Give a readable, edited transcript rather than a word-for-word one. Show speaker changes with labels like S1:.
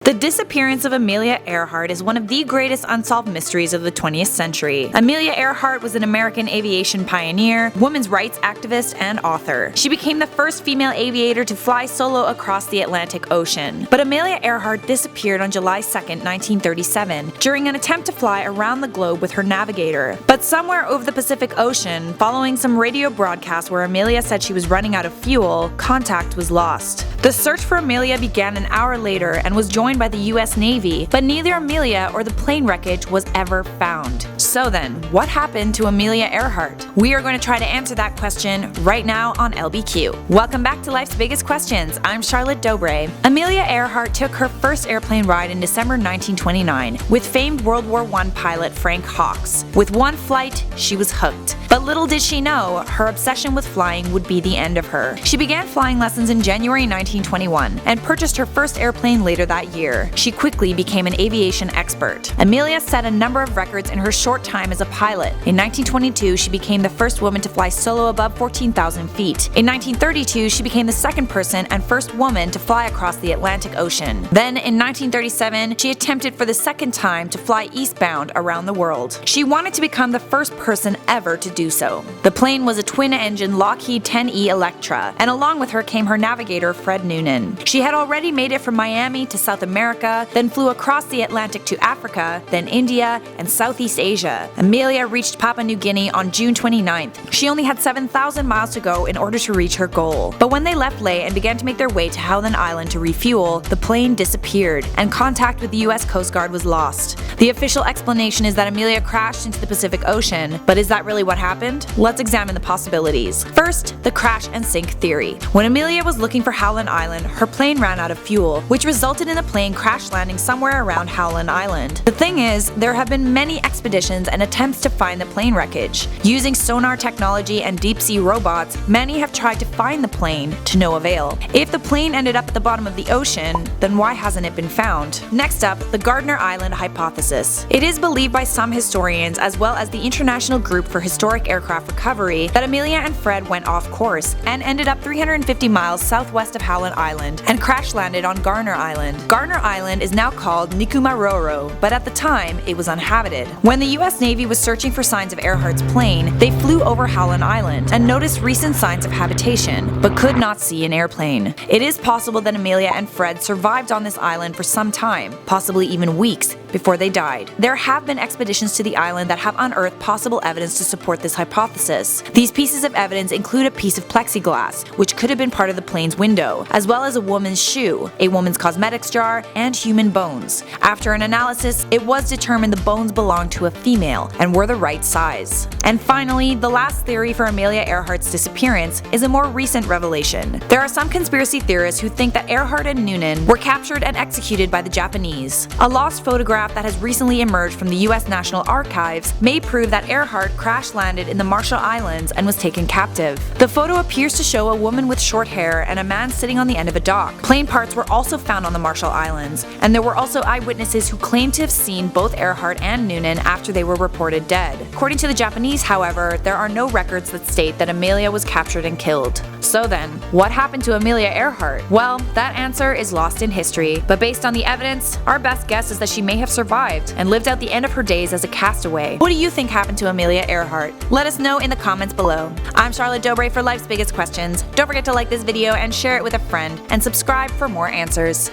S1: The disappearance of Amelia Earhart is one of the greatest unsolved mysteries of the 20th century. Amelia Earhart was an American aviation pioneer, women's rights activist, and author. She became the first female aviator to fly solo across the Atlantic Ocean. But Amelia Earhart disappeared on July 2, 1937, during an attempt to fly around the globe with her navigator. But somewhere over the Pacific Ocean, following some radio broadcasts where Amelia said she was running out of fuel, contact was lost. The search for Amelia began an hour later and was joined by the US Navy, but neither Amelia or the plane wreckage was ever found. So then, what happened to Amelia Earhart? We are going to try to answer that question right now on LBQ. Welcome back to Life's Biggest Questions. I'm Charlotte Dobre. Amelia Earhart took her first airplane ride in December 1929 with famed World War I pilot Frank Hawks. With one flight, she was hooked. But little did she know, her obsession with flying would be the end of her. She began flying lessons in January 1921 and purchased her first airplane later that year. She quickly became an aviation expert. Amelia set a number of records in her short time as a pilot. In 1922, she became the first woman to fly solo above 14,000 feet. In 1932, she became the second person and first woman to fly across the Atlantic Ocean. Then, in 1937, she attempted for the second time to fly eastbound around the world. She wanted to become the first person ever to do so. The plane was a twin-engine Lockheed 10E Electra, and along with her came her navigator Fred Noonan. She had already made it from Miami to South America, then flew across the Atlantic to Africa, then India, and Southeast Asia. Amelia reached Papua New Guinea on June 29th. She only had 7,000 miles to go in order to reach her goal. But when they left Lae and began to make their way to Howland Island to refuel, the plane disappeared, and contact with the US Coast Guard was lost. The official explanation is that Amelia crashed into the Pacific Ocean, but is that really what happened? Let's examine the possibilities. First, the crash and sink theory. When Amelia was looking for Howland Island, her plane ran out of fuel, which resulted in the plane crash landing somewhere around Howland Island. The thing is, there have been many expeditions and attempts to find the plane wreckage. Using sonar technology and deep-sea robots, many have tried to find the plane, to no avail. If the plane ended up at the bottom of the ocean, then why hasn't it been found? Next up, the Gardner Island hypothesis. It is believed by some historians, as well as the International Group for Historic Aircraft Recovery, that Amelia and Fred went off course and ended up 350 miles southwest of Howland Island and crash landed on Gardner Island. Gardner Island is now called Nikumaroro, but at the time it was uninhabited. When the US Navy was searching for signs of Earhart's plane, they flew over Howland Island and noticed recent signs of habitation, but could not see an airplane. It is possible that Amelia and Fred survived on this island for some time, possibly even weeks, before they died. There have been expeditions to the island that have unearthed possible evidence to support this hypothesis. These pieces of evidence include a piece of plexiglass, which could have been part of the plane's window, as well as a woman's shoe, a woman's cosmetics jar, and human bones. After an analysis, it was determined the bones belonged to a female and were the right size. And finally, the last theory for Amelia Earhart's disappearance is a more recent revelation. There are some conspiracy theorists who think that Earhart and Noonan were captured and executed by the Japanese. A lost photograph that has recently emerged from the US National Archives may prove that Earhart crash-landed in the Marshall Islands and was taken captive. The photo appears to show a woman with short hair and a man sitting on the end of a dock. Plane parts were also found on the Marshall Islands, and there were also eyewitnesses who claimed to have seen both Earhart and Noonan after they were reported dead. According to the Japanese, however, there are no records that state that Amelia was captured and killed. So then, what happened to Amelia Earhart? Well, that answer is lost in history, but based on the evidence, our best guess is that she may have survived and lived out the end of her days as a castaway. What do you think happened to Amelia Earhart? Let us know in the comments below. I'm Charlotte Dobre for Life's Biggest Questions. Don't forget to like this video and share it with a friend, and subscribe for more answers.